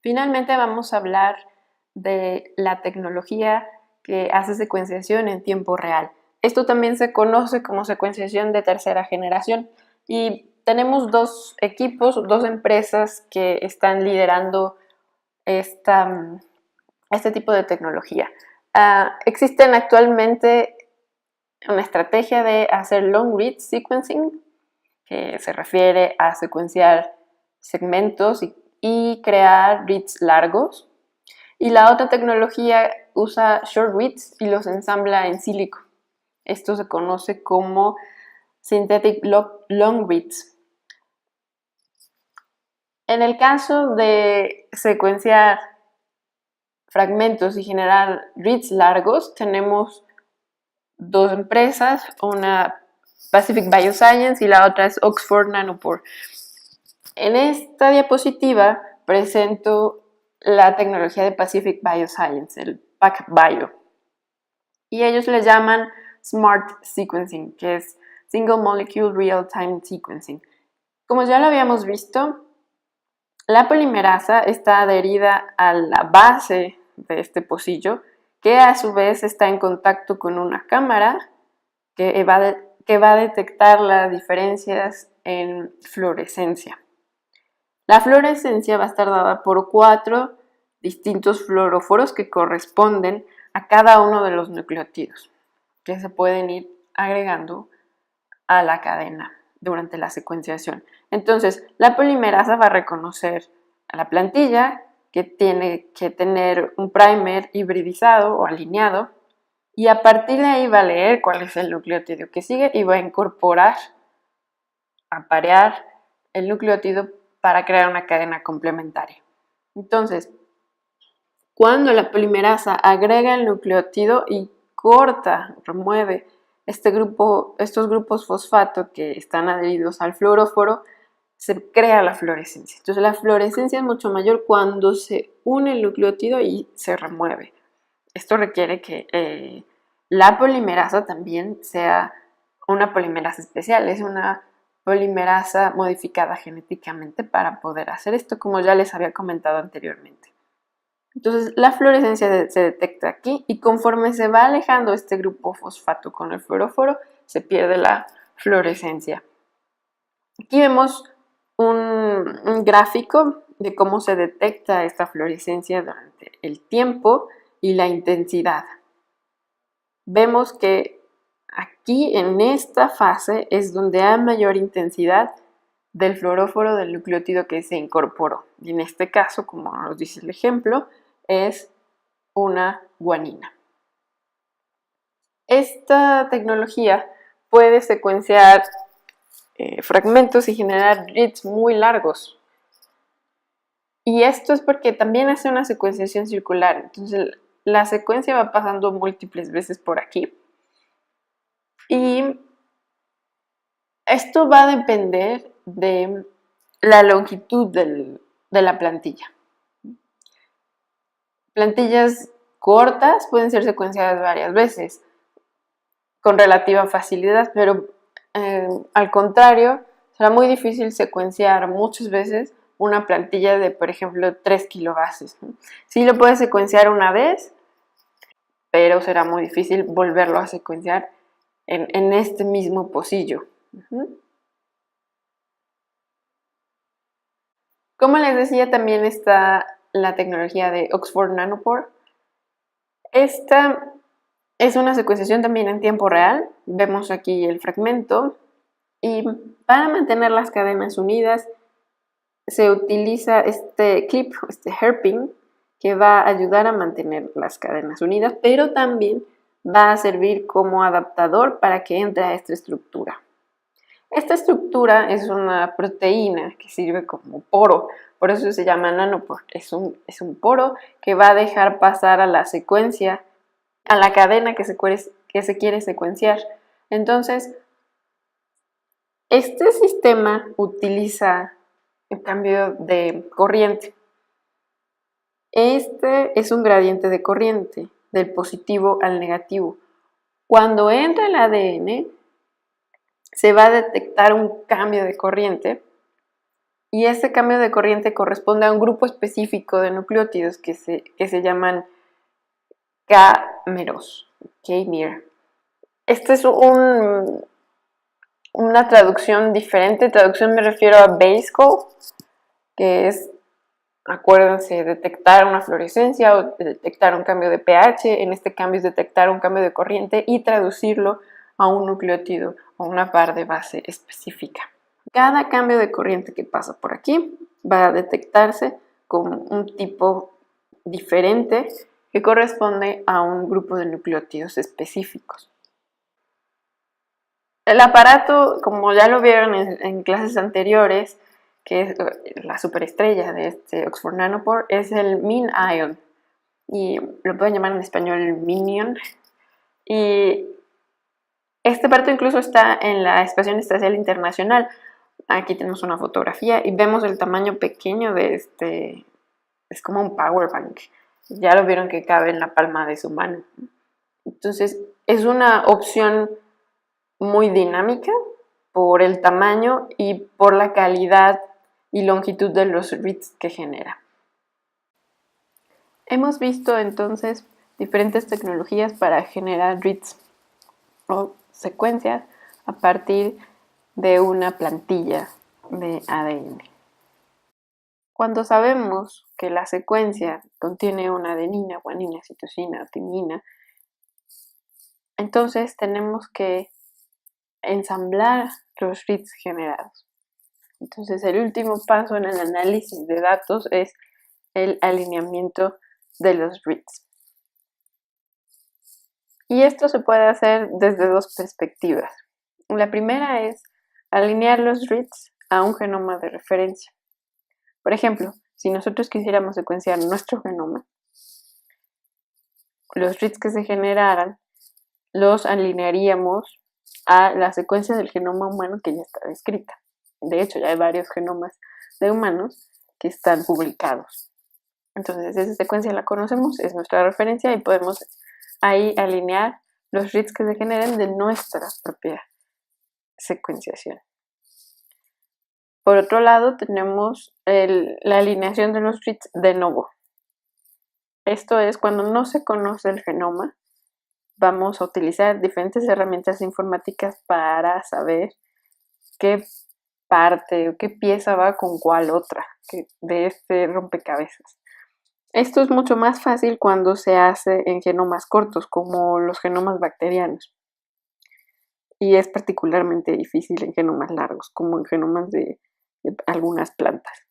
Finalmente vamos a hablar de la tecnología que hace secuenciación en tiempo real. Esto también se conoce como secuenciación de tercera generación y tenemos dos equipos, dos empresas que están liderando este tipo de tecnología. Existen actualmente una estrategia de hacer long read sequencing, que se refiere a secuenciar segmentos y crear reads largos. Y la otra tecnología usa short reads y los ensambla en sílico. Esto se conoce como synthetic long reads. En el caso de secuenciar fragmentos y generar reads largos, tenemos dos empresas, una Pacific Bioscience y la otra es Oxford Nanopore. En esta diapositiva presento la tecnología de Pacific Bioscience, el PacBio. Y ellos le llaman Smart Sequencing, que es Single Molecule Real-Time Sequencing. Como ya lo habíamos visto, la polimerasa está adherida a la base de este pocillo, que a su vez está en contacto con una cámara que va a detectar las diferencias en fluorescencia. La fluorescencia va a estar dada por 4 distintos fluoróforos que corresponden a cada uno de los nucleótidos que se pueden ir agregando a la cadena durante la secuenciación. Entonces, la polimerasa va a reconocer a la plantilla que tiene que tener un primer hibridizado o alineado y a partir de ahí va a leer cuál es el nucleótido que sigue y va a incorporar, aparear el nucleótido para crear una cadena complementaria. Entonces, cuando la polimerasa agrega el nucleótido y corta, remueve estos grupos fosfato que están adheridos al fluoróforo, se crea la fluorescencia. Entonces la fluorescencia es mucho mayor cuando se une el nucleótido y se remueve. Esto requiere que la polimerasa también sea una polimerasa especial, es una polimerasa modificada genéticamente para poder hacer esto, como ya les había comentado anteriormente. Entonces la fluorescencia se detecta aquí y conforme se va alejando este grupo fosfato con el fluoróforo, se pierde la fluorescencia. Aquí vemos un gráfico de cómo se detecta esta fluorescencia durante el tiempo y la intensidad. Vemos que aquí en esta fase es donde hay mayor intensidad del fluoróforo del nucleótido que se incorporó. Y en este caso, como nos dice el ejemplo, es una guanina. Esta tecnología puede secuenciar fragmentos y generar reads muy largos. Y esto es porque también hace una secuenciación circular. Entonces la secuencia va pasando múltiples veces por aquí. Y esto va a depender de la longitud de la plantilla. Plantillas cortas pueden ser secuenciadas varias veces con relativa facilidad, pero al contrario, será muy difícil secuenciar muchas veces una plantilla de, por ejemplo, 3 kilobases. Sí lo puedes secuenciar una vez, pero será muy difícil volverlo a secuenciar en este mismo pocillo. Como les decía, también está la tecnología de Oxford Nanopore. Esta es una secuenciación también en tiempo real. Vemos aquí el fragmento y para mantener las cadenas unidas se utiliza este clip, este hairpin, que va a ayudar a mantener las cadenas unidas, pero también va a servir como adaptador para que entre a esta estructura. Esta estructura es una proteína que sirve como poro, por eso se llama nanopore. Es un poro que va a dejar pasar a la secuencia, a la cadena que se quiere secuenciar. Entonces, este sistema utiliza el cambio de corriente. Este es un gradiente de corriente, del positivo al negativo. Cuando entra el ADN, se va a detectar un cambio de corriente Y este cambio de corriente corresponde a un grupo específico de nucleótidos que se llaman K-meros. Esta es una traducción diferente. Traducción me refiero a base call, que es, acuérdense, detectar una fluorescencia o detectar un cambio de pH. En este cambio es detectar un cambio de corriente y traducirlo a un nucleótido o una par de base específica. Cada cambio de corriente que pasa por aquí va a detectarse como un tipo diferente que corresponde a un grupo de nucleótidos específicos. El aparato, como ya lo vieron en clases anteriores, que es la superestrella de este Oxford Nanopore, es el MinION, y lo pueden llamar en español Minion. Y este aparato incluso está en la Estación Espacial Internacional. Aquí tenemos una fotografía y vemos el tamaño pequeño de este, es como un power bank. Ya lo vieron que cabe en la palma de su mano. Entonces, es una opción muy dinámica por el tamaño y por la calidad y longitud de los reads que genera. Hemos visto entonces diferentes tecnologías para generar reads o secuencias a partir de una plantilla de ADN. Cuando sabemos que la secuencia contiene una adenina, guanina, citosina, timina, entonces tenemos que ensamblar los reads generados. Entonces el último paso en el análisis de datos es el alineamiento de los reads. Y esto se puede hacer desde dos perspectivas. La primera es alinear los reads a un genoma de referencia. Por ejemplo, si nosotros quisiéramos secuenciar nuestro genoma, los reads que se generaran los alinearíamos a la secuencia del genoma humano que ya está descrita. De hecho, ya hay varios genomas de humanos que están publicados. Entonces, esa secuencia la conocemos, es nuestra referencia y podemos ahí alinear los reads que se generen de nuestra propia secuenciación. Por otro lado, tenemos la alineación de los reads de novo. Esto es cuando no se conoce el genoma, vamos a utilizar diferentes herramientas informáticas para saber qué parte o qué pieza va con cuál otra de este rompecabezas. Esto es mucho más fácil cuando se hace en genomas cortos, como los genomas bacterianos. Y es particularmente difícil en genomas largos, como en genomas de algunas plantas.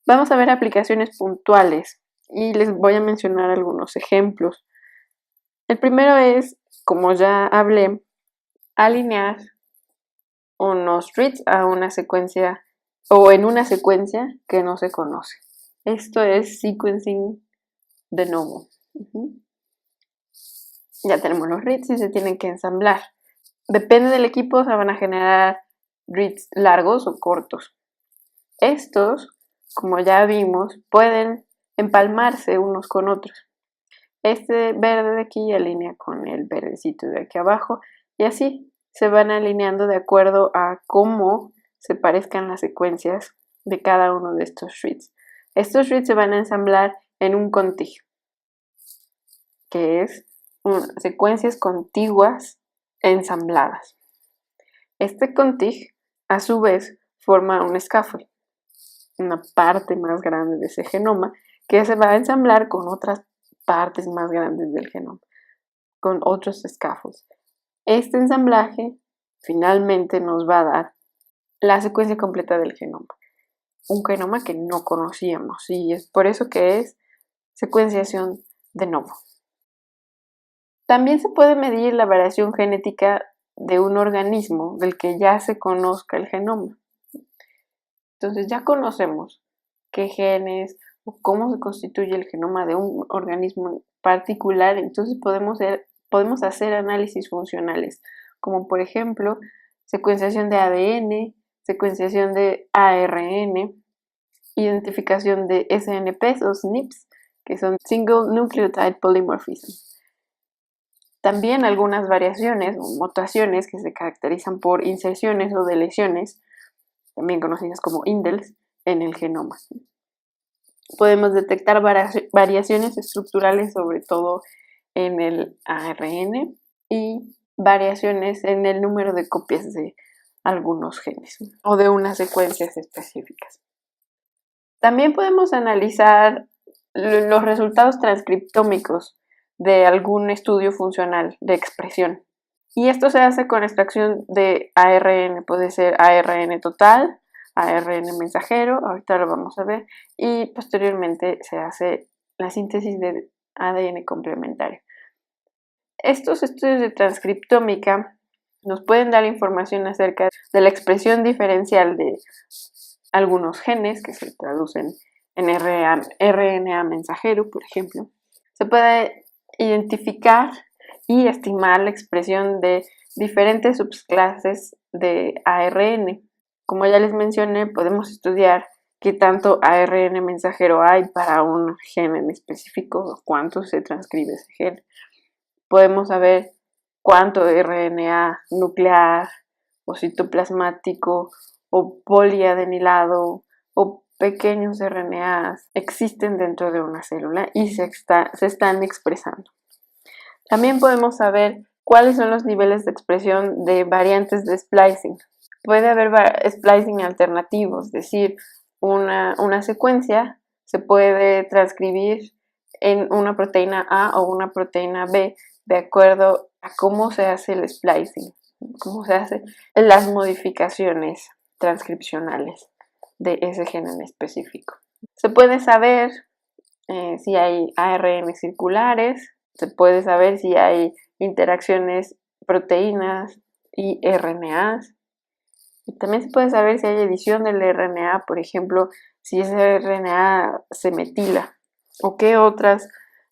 Vamos a ver aplicaciones puntuales y les voy a mencionar algunos ejemplos. El primero es, como ya hablé, alinear unos reads a una secuencia o en una secuencia que no se conoce. Esto es sequencing de novo. Ya tenemos los reads y se tienen que ensamblar. Depende del equipo, se van a generar reads largos o cortos. Estos, como ya vimos, pueden empalmarse unos con otros. Este verde de aquí alinea con el verdecito de aquí abajo y así se van alineando de acuerdo a cómo se parezcan las secuencias de cada uno de estos reads. Estos reads se van a ensamblar en un contig, que es secuencias contiguas ensambladas. Este contig, a su vez, forma un scaffold, una parte más grande de ese genoma que se va a ensamblar con otras partes más grandes del genoma, con otros scaffolds. Este ensamblaje finalmente nos va a dar la secuencia completa del genoma, un genoma que no conocíamos y es por eso que es secuenciación de novo. También se puede medir la variación genética de un organismo del que ya se conozca el genoma. Entonces ya conocemos qué genes o cómo se constituye el genoma de un organismo particular, entonces podemos hacer análisis funcionales, como por ejemplo secuenciación de ADN, secuenciación de ARN, identificación de SNPs o SNPs, que son Single Nucleotide Polymorphism. También algunas variaciones o mutaciones que se caracterizan por inserciones o deleciones también conocidas como indels, en el genoma. Podemos detectar variaciones estructurales, sobre todo en el ARN, y variaciones en el número de copias de algunos genes o de unas secuencias específicas. También podemos analizar los resultados transcriptómicos de algún estudio funcional de expresión. Y esto se hace con extracción de ARN, puede ser ARN total, ARN mensajero, ahorita lo vamos a ver, y posteriormente se hace la síntesis de ADN complementario. Estos estudios de transcriptómica nos pueden dar información acerca de la expresión diferencial de algunos genes que se traducen en RNA mensajero, por ejemplo. Se puede identificar y estimar la expresión de diferentes subclases de ARN. Como ya les mencioné, podemos estudiar qué tanto ARN mensajero hay para un gen en específico, cuánto se transcribe ese gen. Podemos saber cuánto RNA nuclear o citoplasmático o poliadenilado o pequeños RNAs existen dentro de una célula y se están expresando. También podemos saber cuáles son los niveles de expresión de variantes de splicing. Puede haber splicing alternativos, es decir, una secuencia se puede transcribir en una proteína A o una proteína B de acuerdo a cómo se hace el splicing, cómo se hacen las modificaciones transcripcionales de ese gen en específico. Se puede saber si hay ARN circulares, se puede saber si hay interacciones proteínas y RNAs. Y también se puede saber si hay edición del RNA, por ejemplo, si ese RNA se metila o qué otras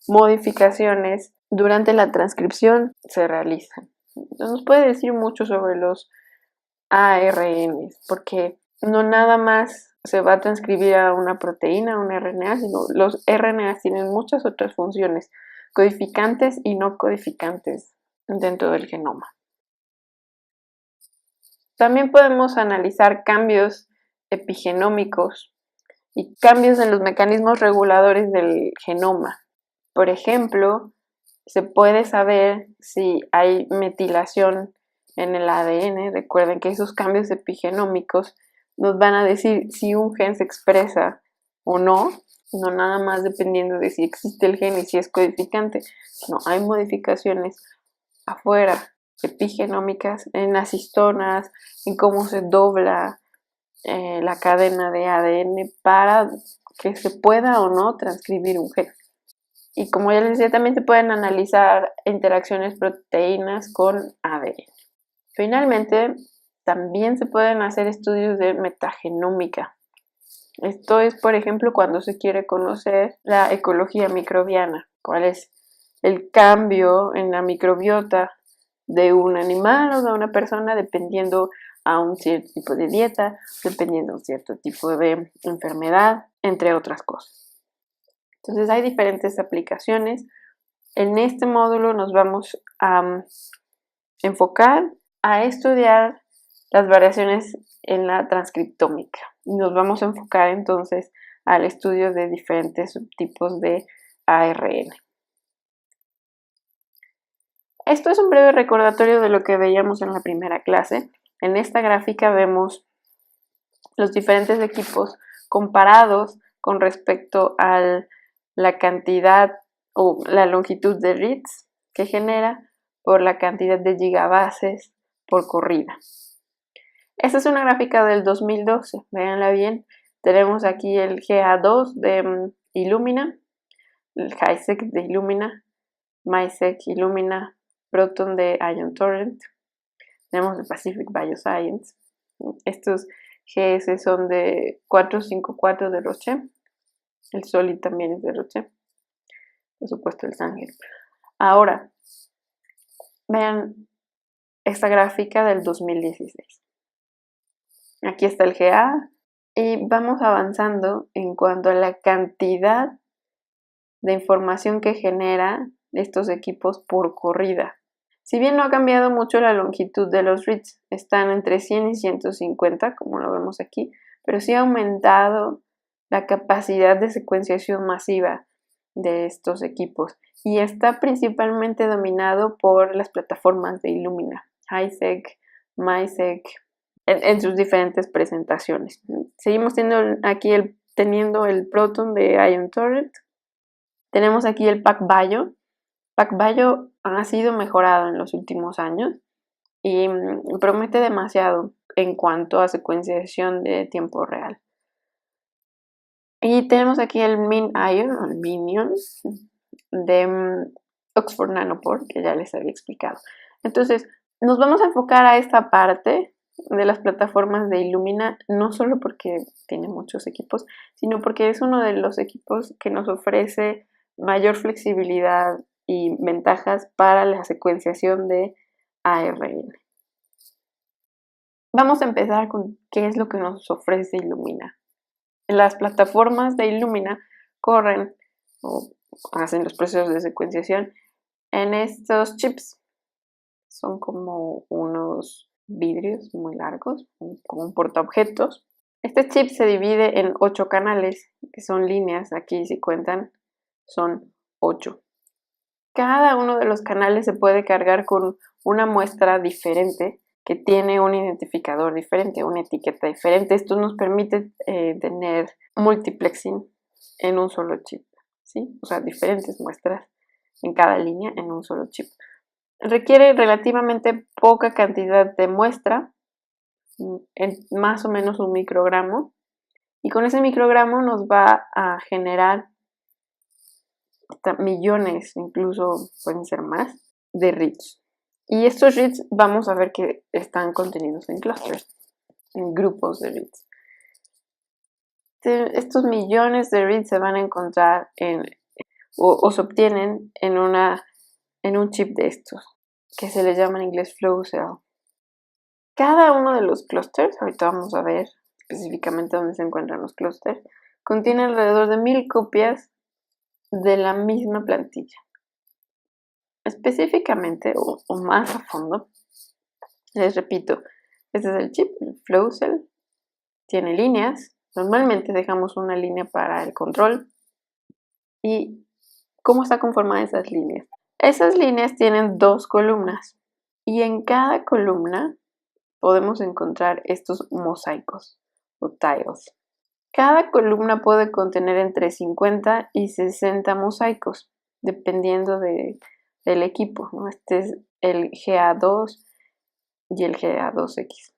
modificaciones durante la transcripción se realizan. Entonces, nos puede decir mucho sobre los ARNs, porque no nada más se va a transcribir a una proteína, a un RNA, sino los RNAs tienen muchas otras funciones, codificantes y no codificantes dentro del genoma. También podemos analizar cambios epigenómicos y cambios en los mecanismos reguladores del genoma. Por ejemplo, se puede saber si hay metilación en el ADN. Recuerden que esos cambios epigenómicos nos van a decir si un gen se expresa o no, no nada más dependiendo de si existe el gen y si es codificante. No, hay modificaciones afuera, epigenómicas, en las histonas, en cómo se dobla la cadena de ADN para que se pueda o no transcribir un gen. Y como ya les decía, también se pueden analizar interacciones proteínas con ADN. Finalmente, también se pueden hacer estudios de metagenómica. Esto es, por ejemplo, cuando se quiere conocer la ecología microbiana, cuál es el cambio en la microbiota de un animal o de una persona dependiendo a un cierto tipo de dieta, dependiendo de un cierto tipo de enfermedad, entre otras cosas. Entonces hay diferentes aplicaciones. En este módulo nos vamos a enfocar a estudiar las variaciones en la transcriptómica. Nos vamos a enfocar entonces al estudio de diferentes subtipos de ARN. Esto es un breve recordatorio de lo que veíamos en la primera clase. En esta gráfica vemos los diferentes equipos comparados con respecto a la cantidad o la longitud de reads que genera por la cantidad de gigabases por corrida. Esta es una gráfica del 2012, véanla bien. Tenemos aquí el GA2 de Illumina, el HiSeq de Illumina, MiSeq Illumina, Proton de Ion Torrent. Tenemos el Pacific Bioscience. Estos GS son de 454 de Roche. El Solid también es de Roche. Por supuesto el Sanger. Ahora, vean esta gráfica del 2016. Aquí está el GA y vamos avanzando en cuanto a la cantidad de información que genera estos equipos por corrida. Si bien no ha cambiado mucho la longitud de los reads, están entre 100 y 150, como lo vemos aquí, pero sí ha aumentado la capacidad de secuenciación masiva de estos equipos y está principalmente dominado por las plataformas de Illumina, HiSeq, MiSeq, en sus diferentes presentaciones. Seguimos teniendo el Proton de Ion Torrent. Tenemos aquí el PacBio. PacBio ha sido mejorado en los últimos años y promete demasiado en cuanto a secuenciación de tiempo real. Y tenemos aquí el MinION, o el Minion, de Oxford Nanopore, que ya les había explicado. Entonces, nos vamos a enfocar a esta parte de las plataformas de Illumina, no solo porque tiene muchos equipos, sino porque es uno de los equipos que nos ofrece mayor flexibilidad y ventajas para la secuenciación de ARN. Vamos a empezar con qué es lo que nos ofrece Illumina. Las plataformas de Illumina corren o hacen los procesos de secuenciación en estos chips. Son como unos vidrios muy largos, como un portaobjetos. Este chip se divide en 8 canales, que son líneas. Aquí si cuentan son 8. Cada uno de los canales se puede cargar con una muestra diferente que tiene un identificador diferente, una etiqueta diferente. Esto nos permite tener multiplexing en un solo chip, ¿sí? O sea, diferentes muestras en cada línea en un solo chip. Requiere relativamente poca cantidad de muestra, en más o menos un microgramo, y con ese microgramo nos va a generar millones, incluso pueden ser más, de reads. Y estos reads vamos a ver que están contenidos en clusters, en grupos de reads. Estos millones de reads se van a encontrar o se obtienen en un chip de estos, que se le llama en inglés flow cell. Cada uno de los clusters, ahorita vamos a ver específicamente dónde se encuentran los clusters, contiene alrededor de 1000 copias de la misma plantilla. Específicamente o más a fondo, les repito, este es el chip, el flow cell, tiene líneas. Normalmente dejamos una línea para el control. ¿Y cómo está conformada esas líneas? Esas líneas tienen 2 columnas y en cada columna podemos encontrar estos mosaicos o tiles. Cada columna puede contener entre 50 y 60 mosaicos, dependiendo del equipo, ¿no? Este es el GA2 y el GA2X.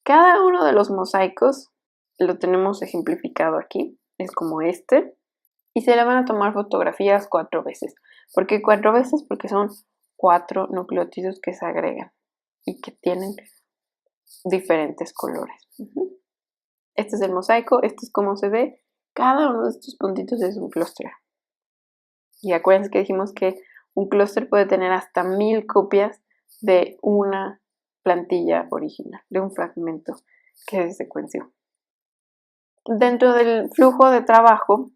Cada uno de los mosaicos lo tenemos ejemplificado aquí, es como este, y se le van a tomar fotografías 4 veces. ¿Por qué 4 veces? Porque son 4 nucleótidos que se agregan y que tienen diferentes colores. Este es el mosaico, esto es como se ve. Cada uno de estos puntitos es un clúster. Y acuérdense que dijimos que un clúster puede tener hasta 1000 copias de una plantilla original, de un fragmento que se secuenció. Dentro del flujo de trabajo,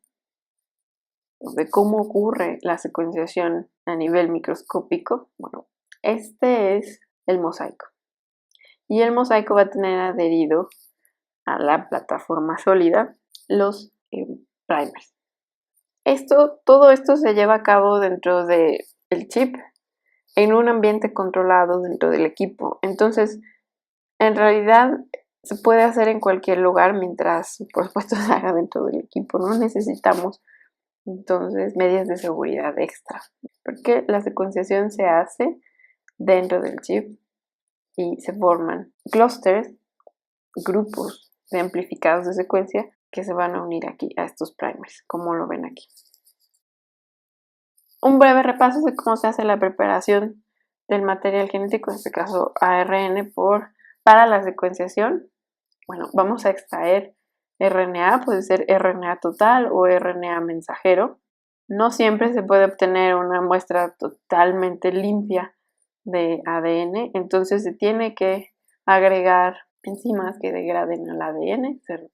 de cómo ocurre la secuenciación a nivel microscópico, bueno, este es el mosaico. Y el mosaico va a tener adherido a la plataforma sólida los primers. Todo esto se lleva a cabo dentro del chip en un ambiente controlado dentro del equipo. Entonces, en realidad se puede hacer en cualquier lugar mientras, por supuesto, se haga dentro del equipo. No necesitamos entonces medidas de seguridad extra, porque la secuenciación se hace dentro del chip y se forman clusters, grupos de amplificados de secuencia que se van a unir aquí a estos primers, como lo ven aquí. Un breve repaso de cómo se hace la preparación del material genético, en este caso ARN, para la secuenciación. Bueno, vamos a extraer RNA, puede ser RNA total o RNA mensajero. No siempre se puede obtener una muestra totalmente limpia de ADN, entonces se tiene que agregar enzimas que degraden al ADN, se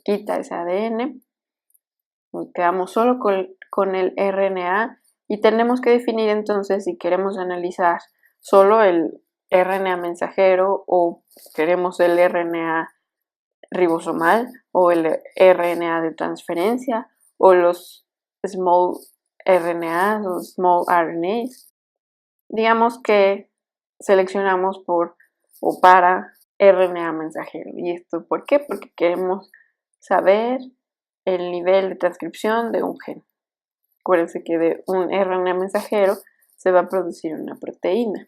quita ese ADN, nos quedamos solo con el RNA y tenemos que definir entonces si queremos analizar solo el RNA mensajero o queremos el RNA ribosomal o el RNA de transferencia o los small RNAs o small RNAs. Digamos que seleccionamos por o para RNA mensajero. ¿Y esto por qué? Porque queremos saber el nivel de transcripción de un gen. Acuérdense que de un RNA mensajero se va a producir una proteína.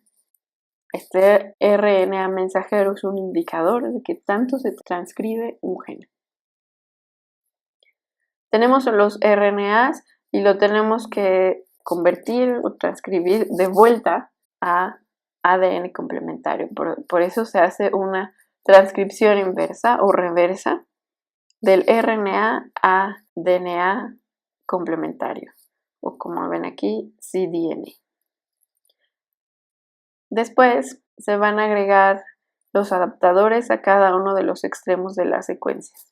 Este RNA mensajero es un indicador de que tanto se transcribe un gen. Tenemos los RNAs y lo tenemos que convertir o transcribir de vuelta a ADN complementario. Por eso se hace una transcripción inversa o reversa del RNA a DNA complementario, o como ven aquí, cDNA. Después se van a agregar los adaptadores a cada uno de los extremos de las secuencias.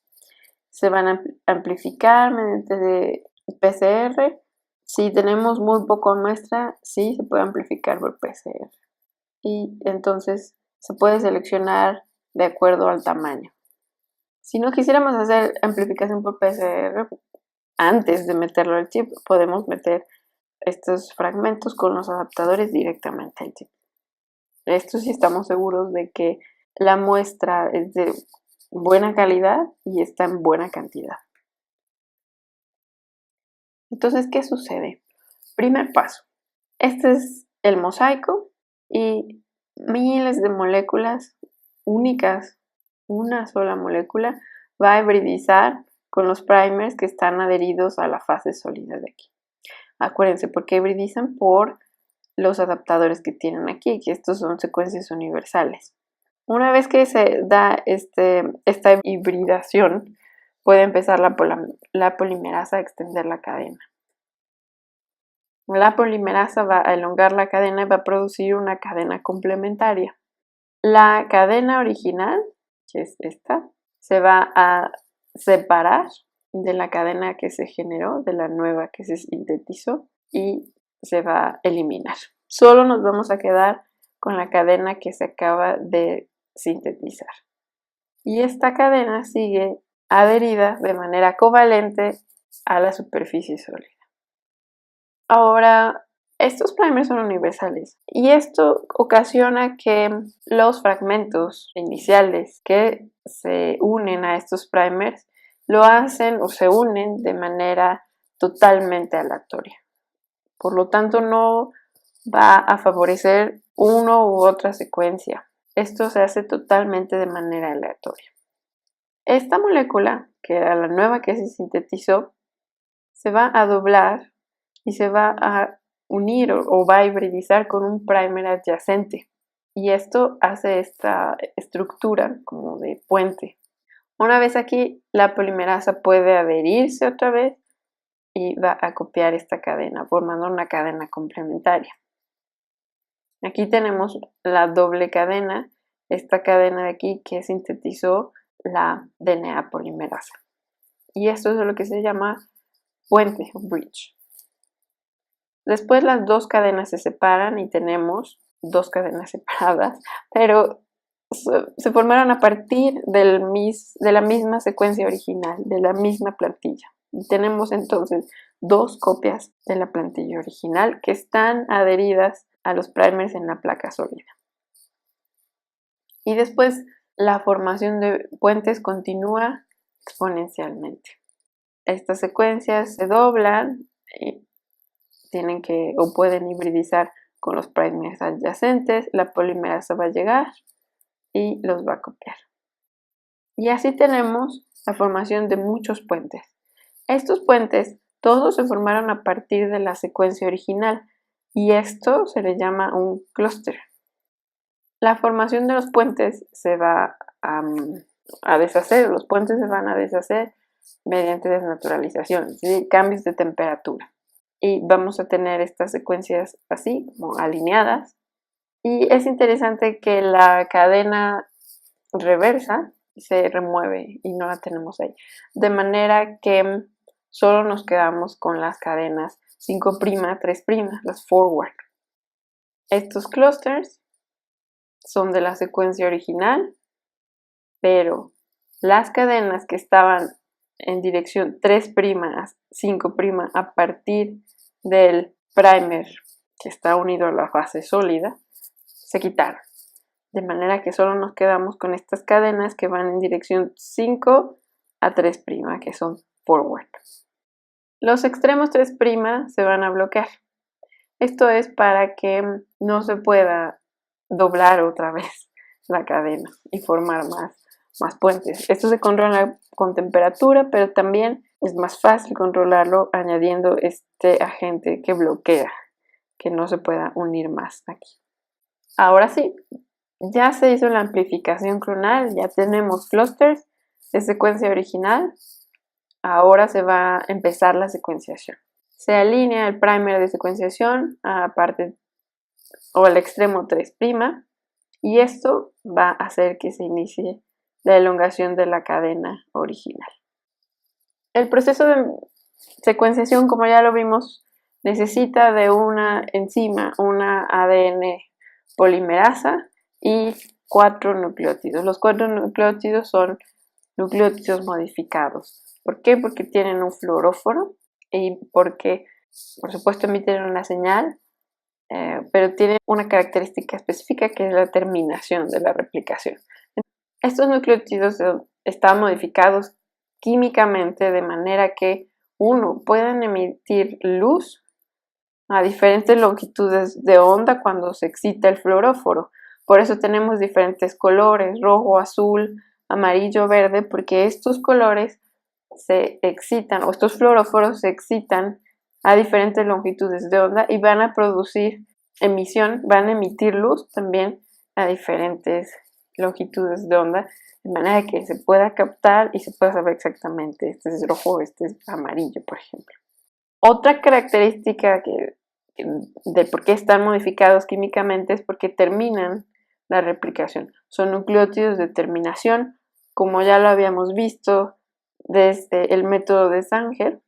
Se van a amplificar mediante PCR. Si tenemos muy poca muestra, sí se puede amplificar por PCR. Y entonces se puede seleccionar de acuerdo al tamaño. Si no quisiéramos hacer amplificación por PCR, antes de meterlo al chip, podemos meter estos fragmentos con los adaptadores directamente al chip. Esto sí estamos seguros de que la muestra es de buena calidad y está en buena cantidad. Entonces, ¿qué sucede? Primer paso. Este es el mosaico y miles de moléculas únicas, una sola molécula, va a hibridizar con los primers que están adheridos a la fase sólida de aquí. Acuérdense, ¿por qué hibridizan? Por los adaptadores que tienen aquí, que estos son secuencias universales. Una vez que se da esta hibridación, puede empezar la polimerasa a extender la cadena. La polimerasa va a elongar la cadena y va a producir una cadena complementaria. La cadena original, que es esta, se va a separar de la cadena que se generó, de la nueva que se sintetizó, y se va a eliminar. Solo nos vamos a quedar con la cadena que se acaba de sintetizar. Y esta cadena sigue adherida de manera covalente a la superficie sólida. Ahora, estos primers son universales y esto ocasiona que los fragmentos iniciales que se unen a estos primers lo hacen o se unen de manera totalmente aleatoria. Por lo tanto, no va a favorecer una u otra secuencia. Esto se hace totalmente de manera aleatoria. Esta molécula, que era la nueva que se sintetizó, se va a doblar y se va a unir o va a hibridizar con un primer adyacente. Y esto hace esta estructura como de puente. Una vez aquí, la polimerasa puede adherirse otra vez y va a copiar esta cadena, formando una cadena complementaria. Aquí tenemos la doble cadena, esta cadena de aquí que sintetizó la DNA polimerasa. Y esto es lo que se llama puente o bridge. Después las dos cadenas se separan y tenemos dos cadenas separadas, pero se formaron a partir de la misma secuencia original, de la misma plantilla. Y tenemos entonces dos copias de la plantilla original que están adheridas a los primers en la placa sólida. Y después la formación de puentes continúa exponencialmente. Estas secuencias se doblan y tienen que o pueden hibridizar con los primers adyacentes, la polimerasa va a llegar y los va a copiar. Y así tenemos la formación de muchos puentes. Estos puentes todos se formaron a partir de la secuencia original y esto se le llama un clúster. La formación de los puentes se va a deshacer, los puentes se van a deshacer mediante desnaturalización, es decir, cambios de temperatura. Y vamos a tener estas secuencias así, como alineadas. Y es interesante que la cadena reversa se remueve y no la tenemos ahí. De manera que solo nos quedamos con las cadenas 5', 3', las forward. Estos clústeres son de la secuencia original, pero las cadenas que estaban en dirección 3' a 5' a partir del primer que está unido a la fase sólida se quitaron. De manera que solo nos quedamos con estas cadenas que van en dirección 5 a 3', que son forward. Los extremos 3' se van a bloquear. Esto es para que no se pueda doblar otra vez la cadena y formar más puentes. Esto se controla con temperatura, pero también es más fácil controlarlo añadiendo este agente que bloquea que no se pueda unir más aquí. Ahora sí, ya se hizo la amplificación clonal, ya tenemos clusters de secuencia original. Ahora se va a empezar la secuenciación. Se alinea el primer de secuenciación a parte o al extremo 3' y esto va a hacer que se inicie la elongación de la cadena original. El proceso de secuenciación, como ya lo vimos, necesita de una enzima, una ADN polimerasa y 4 nucleótidos. Los 4 nucleótidos son nucleótidos modificados. ¿Por qué? Porque tienen un fluoróforo y porque, por supuesto, emiten una señal, pero tienen una característica específica que es la terminación de la replicación. Estos nucleótidos están modificados químicamente de manera que, uno, pueden emitir luz a diferentes longitudes de onda cuando se excita el fluoróforo. Por eso tenemos diferentes colores, rojo, azul, amarillo, verde, porque estos colores se excitan, o estos fluoróforos se excitan a diferentes longitudes de onda y van a producir emisión, van a emitir luz también a diferentes longitudes de onda, de manera que se pueda captar y se pueda saber exactamente, este es rojo, este es amarillo, por ejemplo. Otra característica de por qué están modificados químicamente es porque terminan la replicación. Son nucleótidos de terminación, como ya lo habíamos visto desde el método de Sanger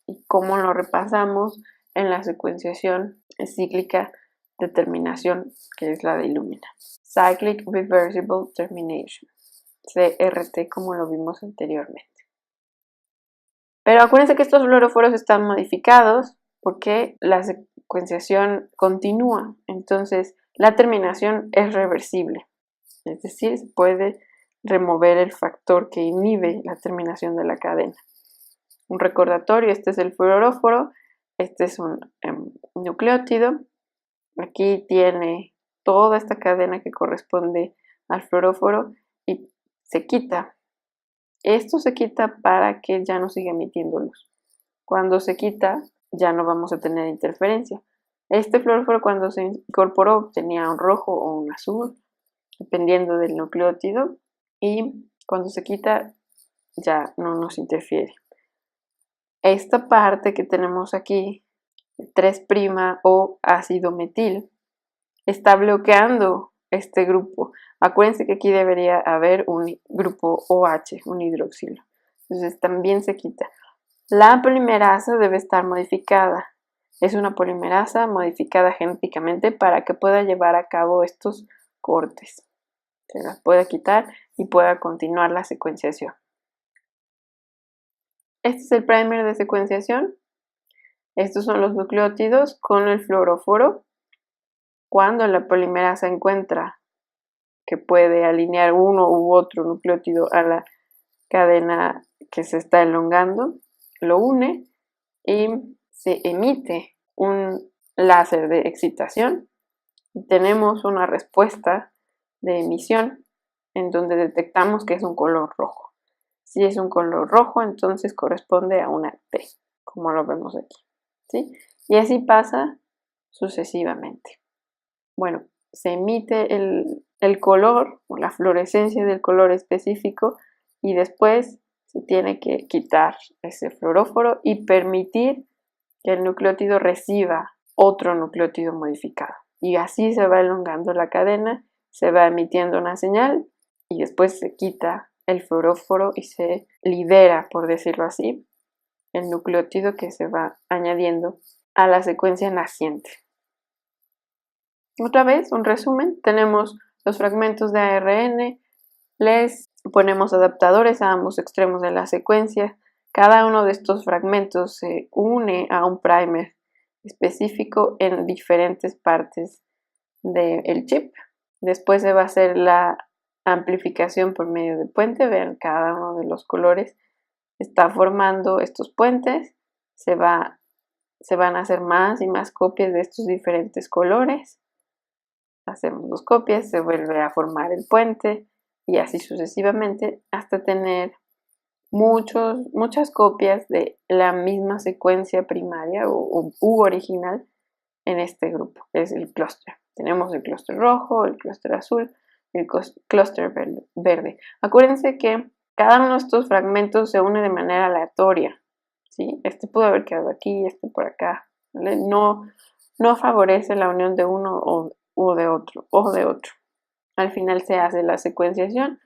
y como lo repasamos en la secuenciación cíclica de terminación, que es la de Illumina. Cyclic Reversible Termination, CRT, como lo vimos anteriormente. Pero acuérdense que estos fluoróforos están modificados porque la secuenciación continúa, entonces la terminación es reversible, es decir, se puede remover el factor que inhibe la terminación de la cadena. Un recordatorio, este es el fluoróforo, este es un nucleótido, aquí tiene toda esta cadena que corresponde al fluoróforo y se quita. Esto se quita para que ya no siga emitiendo luz. Cuando se quita, ya no vamos a tener interferencia. Este fluoróforo cuando se incorporó tenía un rojo o un azul, dependiendo del nucleótido, y cuando se quita ya no nos interfiere. Esta parte que tenemos aquí, 3' o ácido metil, está bloqueando este grupo. Acuérdense que aquí debería haber un grupo OH, un hidroxilo. Entonces también se quita. La polimerasa debe estar modificada. Es una polimerasa modificada genéticamente para que pueda llevar a cabo estos cortes. Se las pueda quitar y pueda continuar la secuenciación. Este es el primer de secuenciación. Estos son los nucleótidos con el fluoróforo. Cuando la polimerasa encuentra que puede alinear uno u otro nucleótido a la cadena que se está elongando, lo une y se emite un láser de excitación. Y tenemos una respuesta de emisión en donde detectamos que es un color rojo. Si es un color rojo, entonces corresponde a una T, como lo vemos aquí, ¿sí? Y así pasa sucesivamente. Bueno, se emite el color o la fluorescencia del color específico y después se tiene que quitar ese fluoróforo y permitir que el nucleótido reciba otro nucleótido modificado. Y así se va elongando la cadena, se va emitiendo una señal y después se quita el fluoróforo y se libera, por decirlo así, el nucleótido que se va añadiendo a la secuencia naciente. Otra vez, un resumen, tenemos los fragmentos de ARN, les ponemos adaptadores a ambos extremos de la secuencia. Cada uno de estos fragmentos se une a un primer específico en diferentes partes del chip. Después se va a hacer la amplificación por medio de puente. Vean, cada uno de los colores está formando estos puentes. Se van a hacer más y más copias de estos diferentes colores. Hacemos 2 copias, se vuelve a formar el puente y así sucesivamente hasta tener muchas copias de la misma secuencia primaria u original en este grupo, que es el clúster. Tenemos el clúster rojo, el clúster azul, el clúster verde. Acuérdense que cada uno de estos fragmentos se une de manera aleatoria, ¿sí? Este pudo haber quedado aquí, este por acá. ¿Vale? No favorece la unión de uno o de otro. Al final se hace la secuenciación,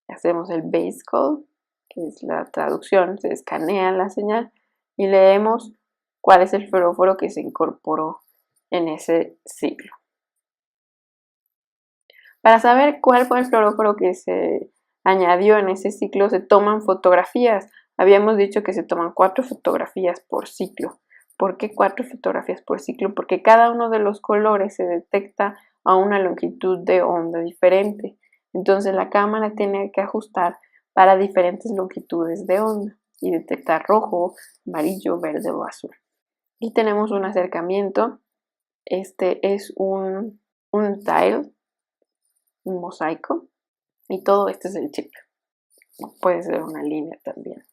hacemos el base call, que es la traducción, se escanea la señal y leemos cuál es el fluoróforo que se incorporó en ese ciclo. Para saber cuál fue el fluoróforo que se añadió en ese ciclo, se toman fotografías. Habíamos dicho que se toman 4 fotografías por ciclo. ¿Por qué 4 fotografías por ciclo? Porque cada uno de los colores se detecta a una longitud de onda diferente. Entonces la cámara tiene que ajustar para diferentes longitudes de onda y detectar rojo, amarillo, verde o azul. Y tenemos un acercamiento. Este es un tile, un mosaico, y todo este es el chip. Puede ser una línea también.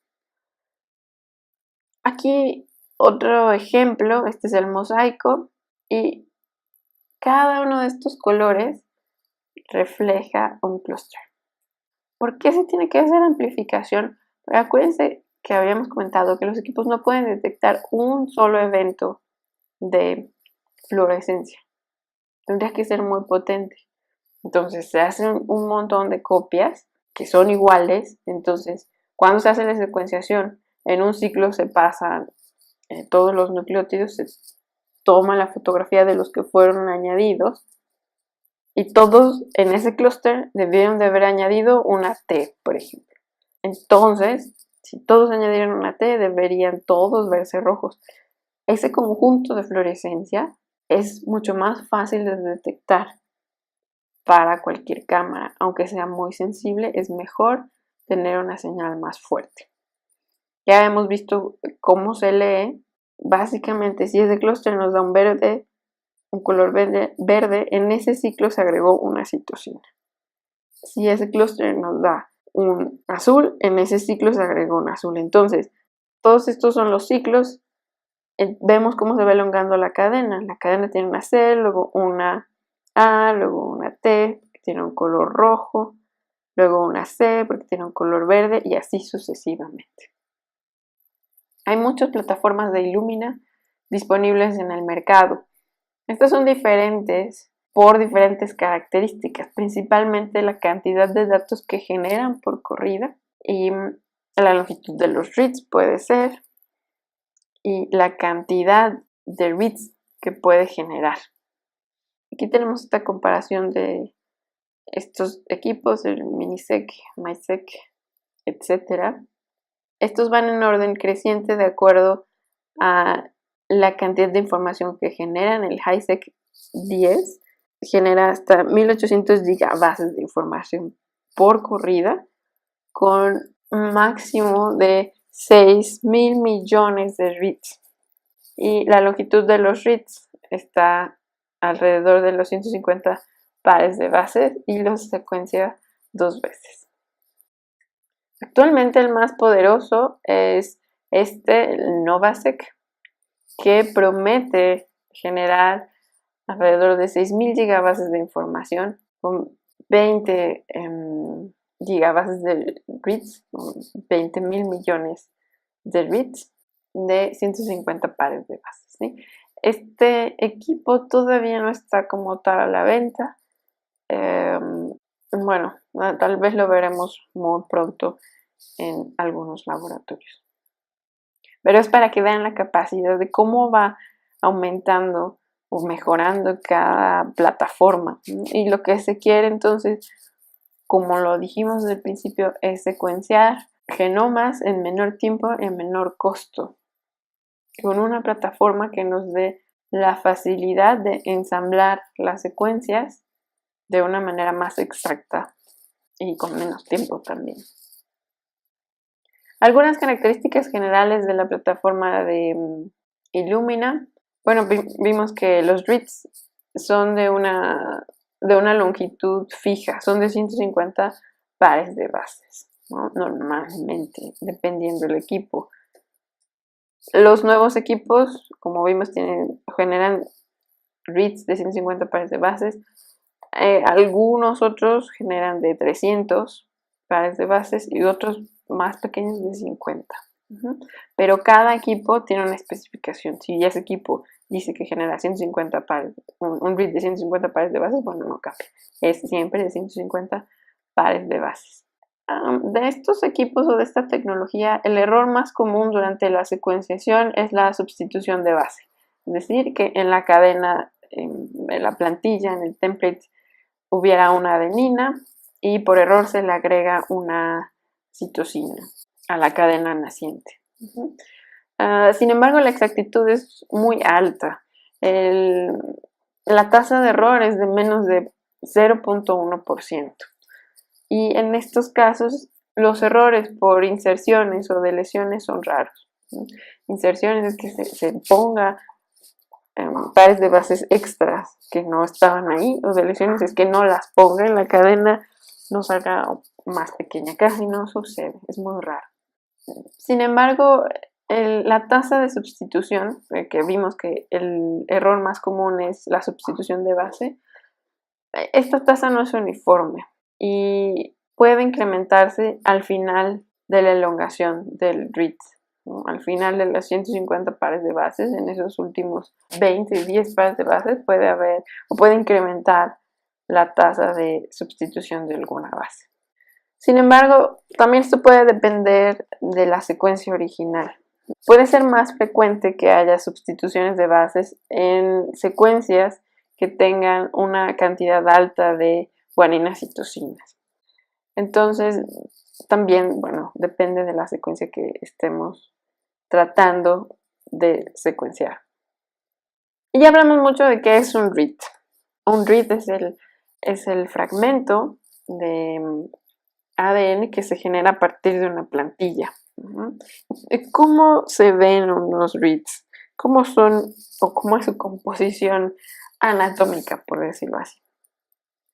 Aquí otro ejemplo, este es el mosaico y cada uno de estos colores refleja un clúster. ¿Por qué se tiene que hacer amplificación? Pero acuérdense que habíamos comentado que los equipos no pueden detectar un solo evento de fluorescencia. Tendría que ser muy potente. Entonces se hacen un montón de copias que son iguales. Entonces, cuando se hace la secuenciación, en un ciclo se pasan todos los nucleótidos, se toma la fotografía de los que fueron añadidos y todos en ese clúster debieron de haber añadido una T, por ejemplo. Entonces, si todos añadieron una T, deberían todos verse rojos. Ese conjunto de fluorescencia es mucho más fácil de detectar para cualquier cámara. Aunque sea muy sensible, es mejor tener una señal más fuerte. Ya hemos visto cómo se lee. Básicamente, si ese clúster nos da un color verde, en ese ciclo se agregó una citosina. Si ese clúster nos da un azul, en ese ciclo se agregó un azul. Entonces, todos estos son los ciclos. Vemos cómo se va elongando la cadena. La cadena tiene una C, luego una A, luego una T, que tiene un color rojo, luego una C, porque tiene un color verde, y así sucesivamente. Hay muchas plataformas de Illumina disponibles en el mercado. Estas son diferentes por diferentes características, principalmente la cantidad de datos que generan por corrida y la longitud de los reads puede ser y la cantidad de reads que puede generar. Aquí tenemos esta comparación de estos equipos, el Minisec, MySec, etc. Estos van en orden creciente de acuerdo a la cantidad de información que generan. El HiSec 10 genera hasta 1800 gigabases de información por corrida con un máximo de 6,000 millones de reads. Y la longitud de los reads está alrededor de los 150 pares de bases y los secuencia 2 veces. Actualmente el más poderoso es el Novasec, que promete generar alrededor de 6,000 gigabases de información con 20 gigabases de reads, 20,000 millones de reads de 150 pares de bases, ¿sí? Este equipo todavía no está como tal a la venta. Bueno, tal vez lo veremos muy pronto en algunos laboratorios. Pero es para que vean la capacidad de cómo va aumentando o mejorando cada plataforma. Y lo que se quiere entonces, como lo dijimos desde el principio, es secuenciar genomas en menor tiempo y en menor costo, con una plataforma que nos dé la facilidad de ensamblar las secuencias de una manera más exacta y con menos tiempo también. Algunas características generales de la plataforma de Illumina. Bueno, vimos que los reads son de una longitud fija, son de 150 pares de bases, ¿no? Normalmente, dependiendo del equipo. Los nuevos equipos, como vimos, generan reads de 150 pares de bases. Algunos otros generan de 300 pares de bases y otros más pequeños de 50. Pero cada equipo tiene una especificación. Si ese equipo dice que genera 150 pares, un read de 150 pares de bases, bueno, no cambia. Es siempre de 150 pares de bases. De estos equipos o de esta tecnología, el error más común durante la secuenciación es la sustitución de base. Es decir, que en la cadena, en la plantilla, en el template, hubiera una adenina y por error se le agrega una citosina a la cadena naciente. Sin embargo, la exactitud es muy alta. La tasa de error es de menos de 0.1%. Y en estos casos, los errores por inserciones o deleciones son raros. Inserciones es que se ponga pares de bases extras que no estaban ahí, o deleciones es que no las ponga en la cadena, no salga más pequeña, casi no sucede, es muy raro. Sin embargo, la tasa de sustitución, que vimos que el error más común es la sustitución de base, esta tasa no es uniforme y puede incrementarse al final de la elongación del read, ¿no? Al final de los 150 pares de bases, en esos últimos 20, 10 pares de bases puede haber o puede incrementar la tasa de sustitución de alguna base. Sin embargo, también esto puede depender de la secuencia original. Puede ser más frecuente que haya sustituciones de bases en secuencias que tengan una cantidad alta de guaninas y citosinas. Entonces, también, bueno, depende de la secuencia que estemos tratando de secuenciar. Y ya hablamos mucho de qué es un read. Un read es el fragmento de ADN que se genera a partir de una plantilla. ¿Cómo se ven unos reads? ¿Cómo son o cómo es su composición anatómica, por decirlo así?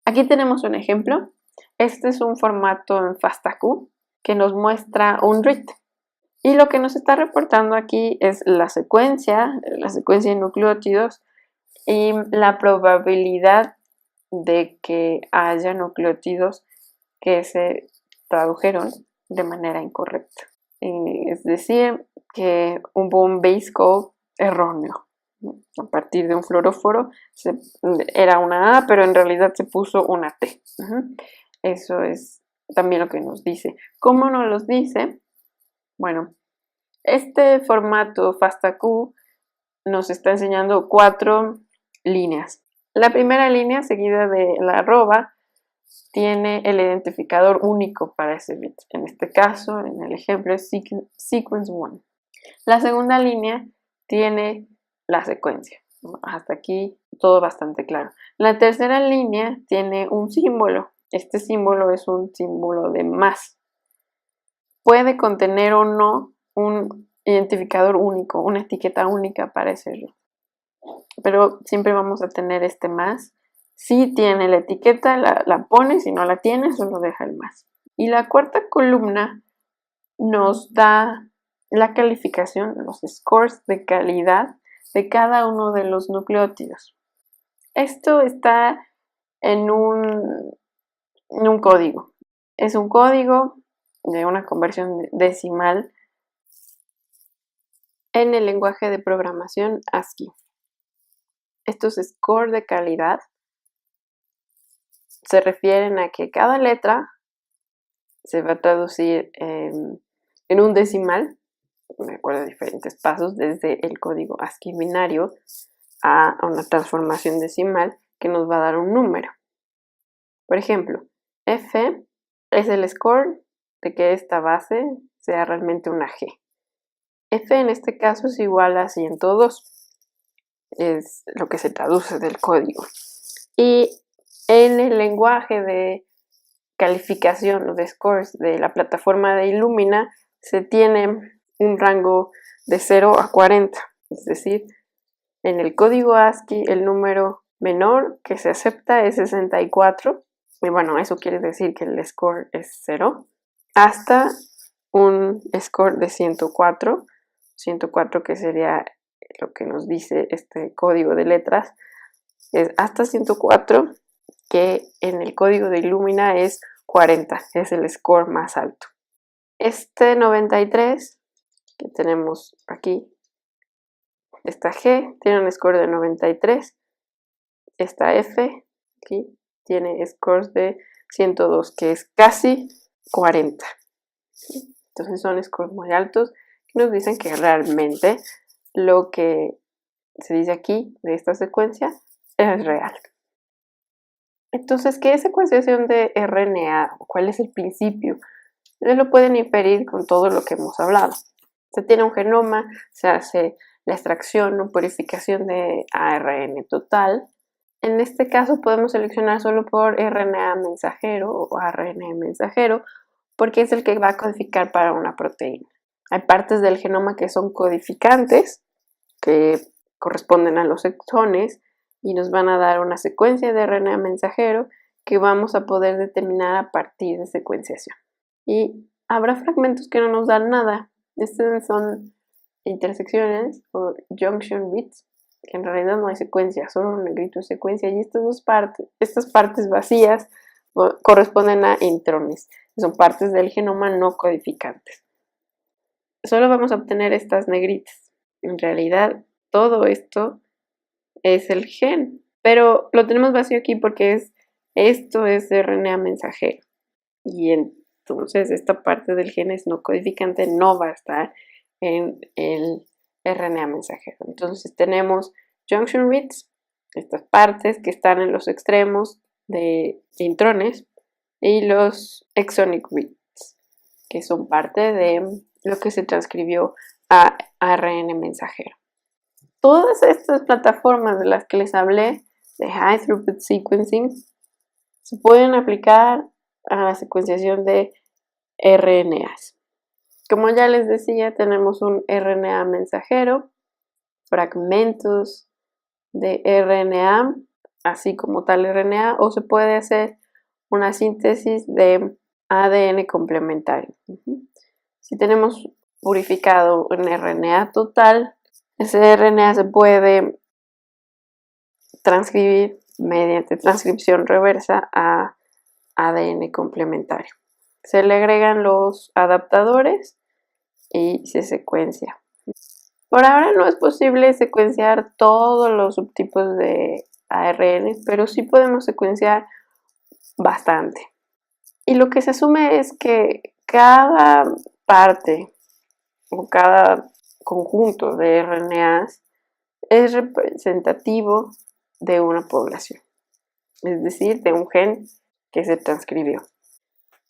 Aquí tenemos un ejemplo. Este es un formato en FASTA-Q que nos muestra un read. Y lo que nos está reportando aquí es la secuencia de nucleótidos y la probabilidad de que haya nucleótidos que se tradujeron de manera incorrecta. Es decir, que hubo un base call erróneo. A partir de un fluoróforo era una A, pero en realidad se puso una T. Eso es también lo que nos dice. ¿Cómo nos los dice? Bueno, este formato FASTA-Q nos está enseñando 4 líneas. La primera línea, seguida de la arroba, tiene el identificador único para ese bit. En este caso, en el ejemplo, es sequence 1. La segunda línea tiene la secuencia. Hasta aquí todo bastante claro. La tercera línea tiene un símbolo. Este símbolo es un símbolo de más. Puede contener o no un identificador único, una etiqueta única para ese bit. Pero siempre vamos a tener este más. Si tiene la etiqueta, la pone, si no la tiene, solo deja el más. Y la cuarta columna nos da la calificación, los scores de calidad de cada uno de los nucleótidos. Esto está en un código. Es un código de una conversión decimal en el lenguaje de programación ASCII. Estos scores de calidad se refieren a que cada letra se va a traducir en un decimal, de acuerdo a diferentes pasos, desde el código ASCII binario a una transformación decimal que nos va a dar un número. Por ejemplo, F es el score de que esta base sea realmente una G. F en este caso es igual a 102, es lo que se traduce del código. Y en el lenguaje de calificación o de scores de la plataforma de Illumina se tiene un rango de 0 a 40, es decir, en el código ASCII el número menor que se acepta es 64, y bueno, eso quiere decir que el score es 0, hasta un score de 104 que sería lo que nos dice este código de letras, es hasta 104, que en el código de Illumina es 40, es el score más alto. Este 93 que tenemos aquí, esta G tiene un score de 93, esta F aquí tiene scores de 102, que es casi 40. Entonces son scores muy altos que nos dicen que realmente lo que se dice aquí de esta secuencia es real. Entonces, ¿qué es secuenciación de RNA? ¿Cuál es el principio? Ustedes lo pueden inferir con todo lo que hemos hablado. Se tiene un genoma, se hace la extracción o purificación de ARN total. En este caso podemos seleccionar solo por RNA mensajero o ARN mensajero, porque es el que va a codificar para una proteína. Hay partes del genoma que son codificantes, que corresponden a los exones, y nos van a dar una secuencia de RNA mensajero que vamos a poder determinar a partir de secuenciación. Y habrá fragmentos que no nos dan nada. Estas son intersecciones o junction bits, que en realidad no hay secuencia, solo un negrito de secuencia, y estas partes vacías corresponden a intrones, que son partes del genoma no codificantes. Solo vamos a obtener estas negritas. En realidad, todo esto es el gen, pero lo tenemos vacío aquí porque esto es RNA mensajero, y entonces esta parte del gen es no codificante, no va a estar en el RNA mensajero. Entonces tenemos junction bits, estas partes que están en los extremos de intrones, y los exonic bits, que son parte de lo que se transcribió a ARN mensajero. Todas estas plataformas de las que les hablé, de High Throughput Sequencing, se pueden aplicar a la secuenciación de RNAs. Como ya les decía, tenemos un RNA mensajero, fragmentos de RNA, así como tal RNA, o se puede hacer una síntesis de ADN complementario. Si tenemos purificado un RNA total, ese RNA se puede transcribir mediante transcripción reversa a ADN complementario. Se le agregan los adaptadores y se secuencia. Por ahora no es posible secuenciar todos los subtipos de ARN, pero sí podemos secuenciar bastante. Y lo que se asume es que cada parte o cada conjunto de RNAs es representativo de una población, es decir, de un gen que se transcribió.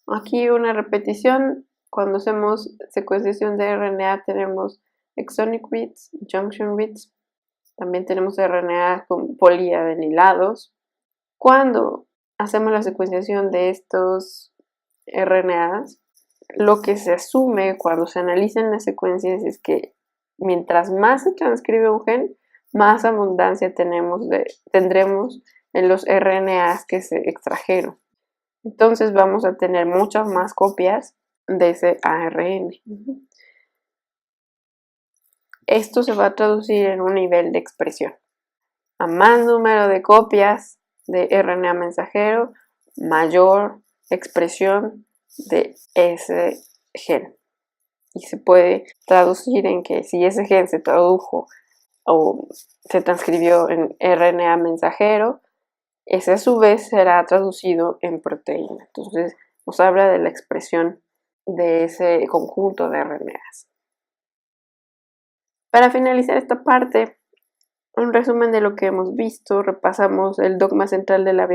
Aquí una repetición: cuando hacemos secuenciación de RNA tenemos exonic bits, junction bits, también tenemos RNA con poliadenilados. Cuando hacemos la secuenciación de estos RNAs, lo que se asume cuando se analizan las secuencias es que mientras más se transcribe un gen, más abundancia tendremos en los RNAs que se extrajeron. Entonces vamos a tener muchas más copias de ese ARN. Esto se va a traducir en un nivel de expresión. A más número de copias de RNA mensajero, mayor expresión de ese gen. Y se puede traducir en que si ese gen se tradujo o se transcribió en RNA mensajero, ese a su vez será traducido en proteína. Entonces nos habla de la expresión de ese conjunto de RNAs. Para finalizar esta parte, Un resumen de lo que hemos visto, repasamos el dogma central de la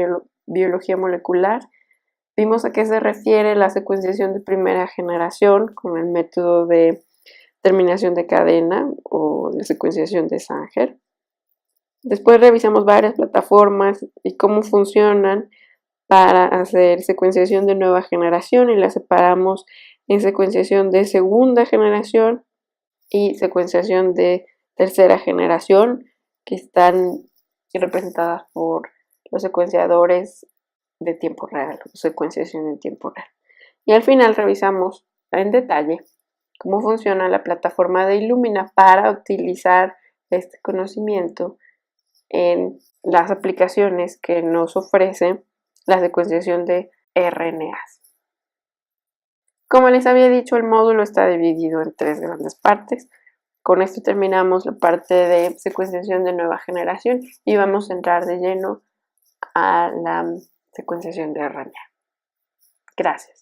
biología molecular, vimos a qué se refiere la secuenciación de primera generación con el método de terminación de cadena o la secuenciación de Sanger. Después revisamos varias plataformas y cómo funcionan para hacer secuenciación de nueva generación y la separamos en secuenciación de segunda generación y secuenciación de tercera generación, que están representadas por los secuenciadores de tiempo real, secuenciación en tiempo real. Y al final revisamos en detalle cómo funciona la plataforma de Illumina para utilizar este conocimiento en las aplicaciones que nos ofrece la secuenciación de RNAs. Como les había dicho, el módulo está dividido en 3 grandes partes. Con esto terminamos la parte de secuenciación de nueva generación y vamos a entrar de lleno a la secuenciación de RNA. Gracias.